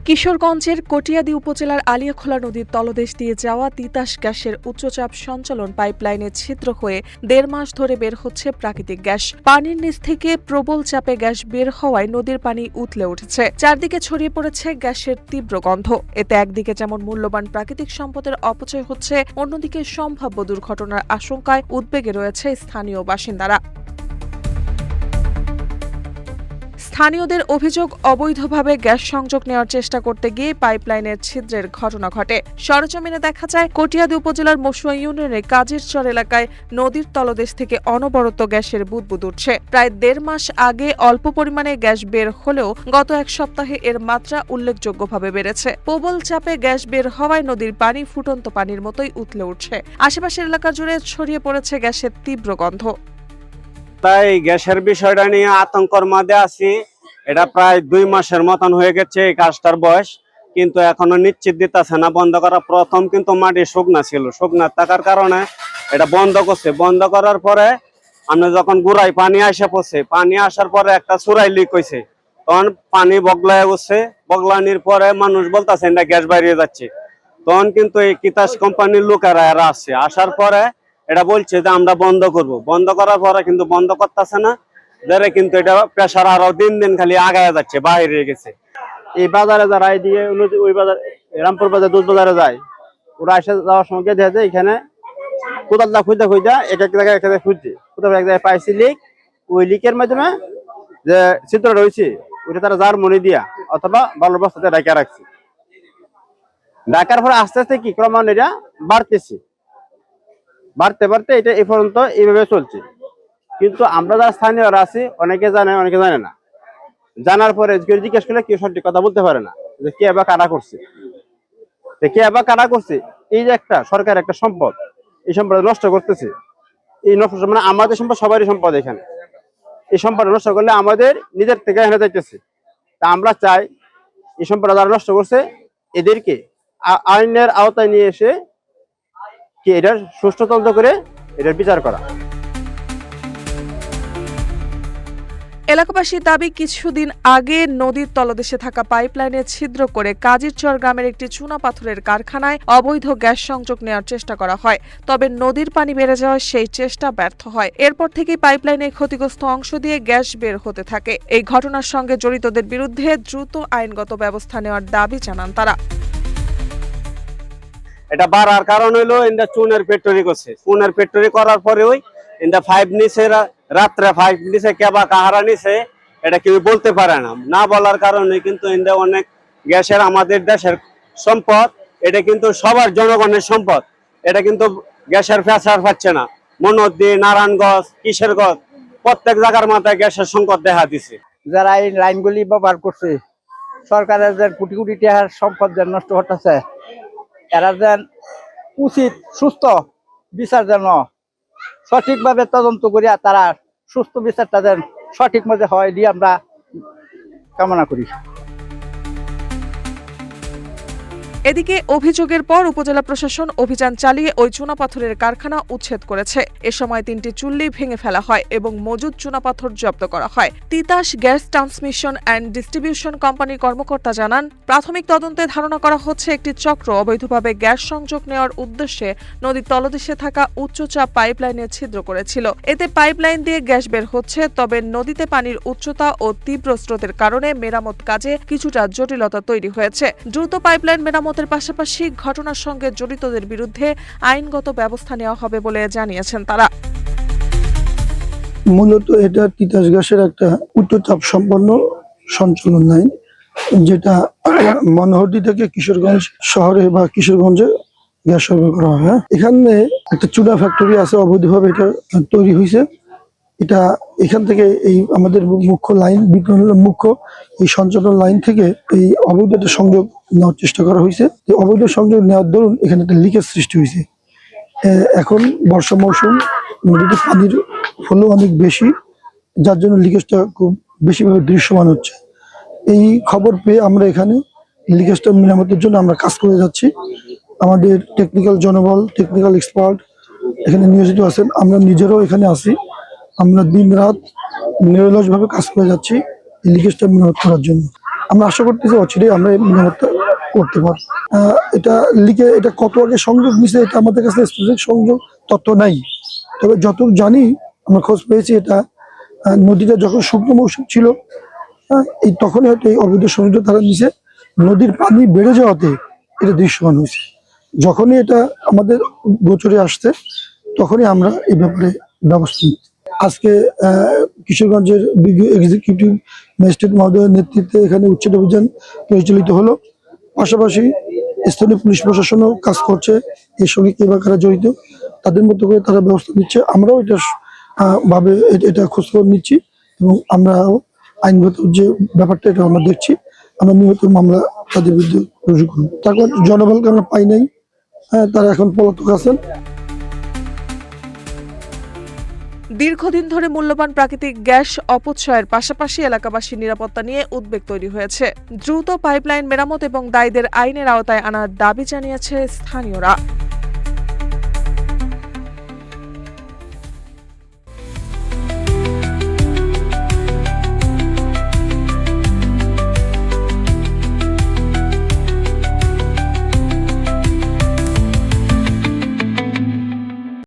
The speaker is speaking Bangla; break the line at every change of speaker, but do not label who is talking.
কিশোরগঞ্জের কটিয়াদী উপজেলার আলিয়াখোলা নদীর তলদেশ দিয়ে যাওয়া তিতাস গ্যাসের উচ্চচাপ সঞ্চালন পাইপলাইনে ছিদ্র হয়ে ১.৫ মাস ধরে বের হচ্ছে প্রাকৃতিক গ্যাস। পানির নিচ থেকে প্রবল চাপে গ্যাস বের হওয়ায় নদীর পানি উথলে উঠেছে। চারদিকে ছড়িয়ে পড়েছে গ্যাসের তীব্র গন্ধ। এতে একদিকে যেমন মূল্যবান প্রাকৃতিক সম্পদের অপচয় হচ্ছে, অন্যদিকে সম্ভাব্য দুর্ঘটনার আশঙ্কায় উদ্বেগে রয়েছে স্থানীয় বাসিন্দারা। স্থানীয়দের অভিযোগ, অবৈধভাবে গ্যাস সংযোগ নেওয়ার চেষ্টা করতে গিয়ে পাইপলাইনের ছিদ্রের ঘটনা ঘটে। সরেজমিনে দেখা যায়, কটিয়াদী উপজেলার মশুয়া ইউনিয়নের কাজিরচর এলাকায় নদীর তলদেশ থেকে অনবরত গ্যাসের বুদবুদ উঠছে। প্রায় ১.৫ মাস আগে অল্প পরিমাণে গ্যাস বের হলেও গত এক সপ্তাহে এর মাত্রা উল্লেখযোগ্যভাবে বেড়েছে। প্রবল চাপে গ্যাস বের হওয়ায় নদীর পানি ফুটন্ত পানির মতোই উথলে উঠছে। আশেপাশের এলাকা জুড়ে ছড়িয়ে পড়েছে গ্যাসের তীব্র গন্ধ।
তাই গ্যাসের বিষয়টা নিয়ে আতঙ্কের মধ্যে আছি। এটা প্রায় ২ মাসের মতন হয়ে গেছে এই কাজটার বয়স, কিন্তু এখনো নিশ্চিত দিতেছে না বন্ধ করা। প্রথম কিন্তু মাটি শুকনা ছিল, শুকনা থাকার কারণে এটা বন্ধ করছে। বন্ধ করার পরে আমরা যখন গুড়াই পানি আসে পড়ছে, পানি আসার পরে একটা চুরাই লিক হয়েছে, তখন পানি বগলায় গেছে। বগলানির পরে মানুষ বলতেছে এটা গ্যাস বাইরে যাচ্ছে। তখন কিন্তু এই তিতাস কোম্পানির লোকেরা এরা আসছে, আসার পরে এটা বলছে যে আমরা বন্ধ করব। বন্ধ করার পরে কিন্তু বন্ধ করতেছে না, কিন্তু এটা প্রেসার আরো দিন দিন খালি আগায় যাচ্ছে, বাইরে গেছে।
এই বাজারে যারা এদিকে ওই বাজার রামপুর বাজার দুধ বাজারে যায়, ওরা এসে যাওয়ার সময় দেখা যায় এখানে কোদালটা খুঁজতে খুঁজতে এক এক জায়গায় খুঁজছে, কোথাও এক জায়গায় পাইছি লিক। ওই লিকের মাধ্যমে যে চিত্র রয়েছে ওইটা তারা যার মনে দিয়া অথবা বালুর বস্তাতে ডাকা রাখছে। ডাকার পরে আস্তে আস্তে কি ক্রমান্বয়ে এটা বাড়তেছে, বাড়তে বাড়তে এটা এই পর্যন্ত এইভাবে চলছে। কিন্তু আমরা যারা স্থানীয়রা আছি, অনেকে জানে অনেকে জানে না। জানার পরে জিজ্ঞেস করলে কেউ সঠিক কথা বলতে পারে না যে কে আবার কারা করছে, কে আবার কারা করছে। এই যে একটা সরকারের একটা সম্পদ, এই সম্পদ নষ্ট করতেছে। এই নষ্ট মানে আমাদের সম্পদ, সবারই সম্পদ। এখানে এই সম্পদ নষ্ট করলে আমাদের নিজের থেকে এখানে যাইতেছে। তা আমরা চাই এই সম্পদ যারা নষ্ট করছে এদেরকে আইনের আওতায় নিয়ে এসে কি এটার সুষ্ঠু তদন্ত করে এটার বিচার করা।
এলাকাবাসীর দাবি, কিছুদিন আগে নদীর তলদেশে থাকা পাইপলাইনে ছিদ্র করে কাজিরচর গ্রামের একটি চুনা পাথরের কারখানায় অবৈধ গ্যাস সংযোগ নেওয়ার চেষ্টা করা হয়। তবে নদীর পানি বেড়ে যাওয়ায় সেই চেষ্টা ব্যর্থ হয়। এরপর থেকেই পাইপলাইনের ক্ষতিগ্রস্ত অংশ দিয়ে গ্যাস বের হতে থাকে। এই ঘটনার সঙ্গে জড়িতদের বিরুদ্ধে দ্রুত আইনগত ব্যবস্থা নেওয়ার দাবি জানান তারা।
এটা বাড়ার কারণ হইলো এটা চুনের ফ্যাক্টরি করছে। চুনের ফ্যাক্টরি করার পরে ওই এটা 5 নিচে রাত্রে 5 নিচে কেবা কাহারা নিচে এটা কেউ বলতে পারে না। না বলার কারণে কিন্তু এটা অনেক গ্যাসের আমাদের দেশের সম্পদ, এটা কিন্তু সবার জনগণের সম্পদ। এটা কিন্তু গ্যাসের প্রেসার পাচ্ছে না। মনোদ্দি, নারায়ণগঞ্জ, কিশোরগঞ্জ প্রত্যেক জায়গার মাথায় গ্যাসের সংকট দেখা দিছে।
যারা এই লাইনগুলি ব্যবহার করছে, সরকারের যে কোটি কোটি টাকার সম্পদ যেন নষ্ট করতেছে, এরা যেন উচিত সুস্থ বিচার যেন সঠিকভাবে তদন্ত করিয়া তারা সুস্থ বিচারটা যেন সঠিক মধ্যে হয় দিয়ে আমরা কামনা করি।
এদিকে অভিযোগের পর উপজেলা প্রশাসন অভিযান চালিয়ে ওই চুনাপাথরের কারখানা উচ্ছেদ করেছে। এ সময় 3টি চুল্লি ভেঙে ফেলা হয় এবং মজুদ চুনাপাথর জব্দ করা হয়। Titas gas transmission and distribution কোম্পানির কর্মকর্তা জানান, প্রাথমিক তদন্তে ধারণা করা হচ্ছে একটি চক্র অবৈধভাবে গ্যাস সংযোগ নেওয়ার উদ্দেশ্যে নদীর তলদেশে থাকা উচ্চচাপ পাইপলাইনে ছিদ্র করেছিল। এতে পাইপলাইন দিয়ে গ্যাস বের হচ্ছে, তবে নদীতে পানির উচ্চতা ও তীব্র স্রোতের কারণে মেরামত কাজে কিছুটা জটিলতা তৈরি হয়েছে। দ্রুত পাইপলাইন মেরামতের পাশাপাশি ঘটনার সঙ্গে জড়িতদের বিরুদ্ধে আইনগত ব্যবস্থা নেওয়া হবে বলে জানিয়েছেন তারা।
মূলত এটা তিতাস গ্যাসের একটা উচ্চচাপ সম্পন্ন সঞ্চালন লাইন, যেটা মনোহরদী থেকে কিশোরগঞ্জ শহরে বা কিশোরগঞ্জে গ্যাস সরবরাহ করা হয়। এখানে একটা চুনা ফ্যাক্টরি আছে, অবৈধভাবে এটা তৈরি হয়েছে। এটা এখান থেকে এই আমাদের মুখ্য লাইন, মুখ্য এই সঞ্চালন লাইন থেকে এই অবৈধ সংযোগ নেওয়ার চেষ্টা করা হয়েছে। অবৈধ সংযোগ নেওয়ার দরুন এখানে একটা লিকেজ সৃষ্টি হয়েছে। এখন বর্ষা মৌসুম, নদীতে পানির ফ্লো অনেক বেশি, যার জন্য লিকেজটা খুব বেশিভাবে দৃশ্যমান হচ্ছে। এই খবর পেয়ে আমরা এখানে লিকেজটা মেরামতের জন্য আমরা কাজ করে যাচ্ছি। আমাদের টেকনিক্যাল জনবল, টেকনিক্যাল এক্সপার্ট এখানে নিয়োজিত আছেন। আমরা নিজেরাও এখানে আছি। আমরা দিন রাত নিরলসভাবে কাজ করে যাচ্ছি এই লিকেজটা মেরামত করার জন্য। আমরা আশা করতেছি অচিরেই আমরা এই মেরামতটা করতে পারবো। এটা লিখে এটা কত আগে সংযোগ নিছে এটা আমাদের কাছে স্পেসিফিক সংযোগ তথ্য নাই, তবে যতটুকু জানি আমরা খোঁজ পেয়েছি এটা নদীটা যখন শুকনো মৌসুম ছিল এই তখনই হয়তো এই অবৈধ সংযোগ তারা নিচে নদীর পানি বেড়ে যাওয়াতে এটা দৃশ্যমান হয়েছে। যখনই এটা আমাদের গোচরে আসছে তখনই আমরা এই ব্যাপারে ব্যবস্থা নিই। আজকে কিশোরগঞ্জের এক্সিকিউটিভ ম্যাজিস্ট্রেট মহোদয়ের নেতৃত্বে এখানে উচ্ছেদ অভিযান পরিচালিত হলো। পাশাপাশি স্থানীয় পুলিশ প্রশাসনও কাজ করছে, এর সঙ্গে কে বা কারা জড়িত তাদের মতো করে তারা ব্যবস্থা নিচ্ছে। আমরাও এটা ভাবে এটা খোঁজখবর নিচ্ছি এবং আমরাও আইনগত যে ব্যাপারটা এটা আমরা দেখছি, আমরা নিয়মিত মামলা তাদের বিরুদ্ধে রুজু করব। তারপর জনবলকে আমরা পাই নাই, তারা এখন পলাতক আছেন।
দীর্ঘদিন ধরে মূল্যবান প্রাকৃতিক গ্যাস অপচয়ের পাশাপাশি এলাকাবাসীর নিরাপত্তা নিয়ে উদ্বেগ তৈরি হয়েছে। দ্রুত পাইপলাইন মেরামত এবং দায়ীদের আইনের আওতায় আনার দাবি জানিয়েছে স্থানীয়রা।